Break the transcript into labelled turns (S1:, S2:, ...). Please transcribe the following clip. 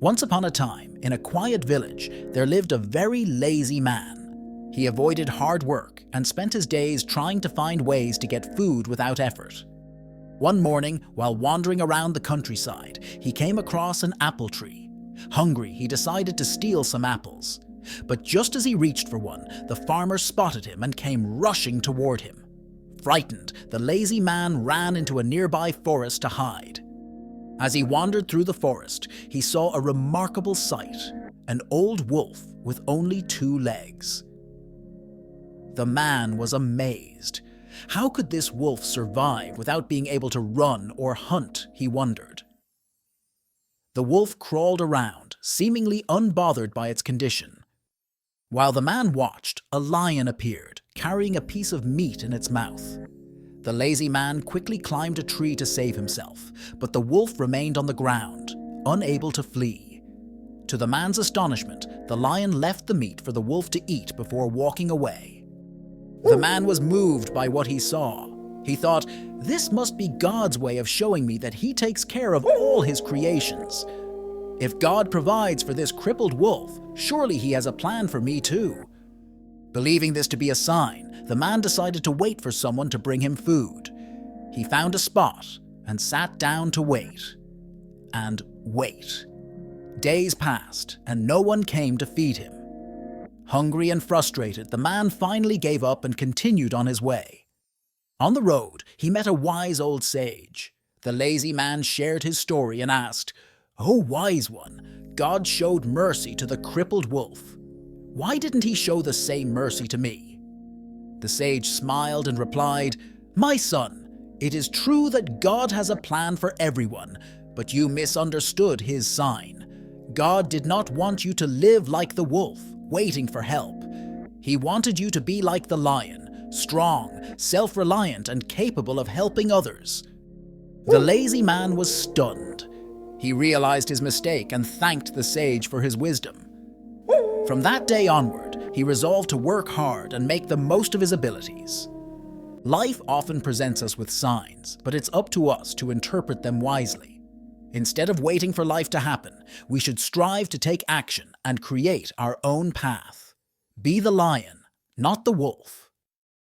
S1: Once upon a time, in a quiet village, there lived a very lazy man. He avoided hard work and spent his days trying to find ways to get food without effort. One morning, while wandering around the countryside, he came across an apple tree. Hungry, he decided to steal some apples. But just as he reached for one, the farmer spotted him and came rushing toward him. Frightened, the lazy man ran into a nearby forest to hide. As he wandered through the forest, he saw a remarkable sight: an old wolf with only 2 legs. The man was amazed. How could this wolf survive without being able to run or hunt, he wondered. The wolf crawled around, seemingly unbothered by its condition. While the man watched, a lion appeared, carrying a piece of meat in its mouth. The lazy man quickly climbed a tree to save himself, but the wolf remained on the ground, unable to flee. To the man's astonishment, the lion left the meat for the wolf to eat before walking away. The man was moved by what he saw. He thought, "This must be God's way of showing me that He takes care of all His creations. If God provides for this crippled wolf, surely He has a plan for me too." Believing this to be a sign, the man decided to wait for someone to bring him food. He found a spot and sat down to wait. And wait. Days passed, and no one came to feed him. Hungry and frustrated, the man finally gave up and continued on his way. On the road, he met a wise old sage. The lazy man shared his story and asked, "Oh, wise one, God showed mercy to the crippled wolf. Why didn't He show the same mercy to me?" The sage smiled and replied, "My son, it is true that God has a plan for everyone, but you misunderstood His sign. God did not want you to live like the wolf, waiting for help. He wanted you to be like the lion, strong, self-reliant, and capable of helping others." The lazy man was stunned. He realized his mistake and thanked the sage for his wisdom. From that day onward, he resolved to work hard and make the most of his abilities. Life often presents us with signs, but it's up to us to interpret them wisely. Instead of waiting for life to happen, we should strive to take action and create our own path. Be the lion, not the wolf.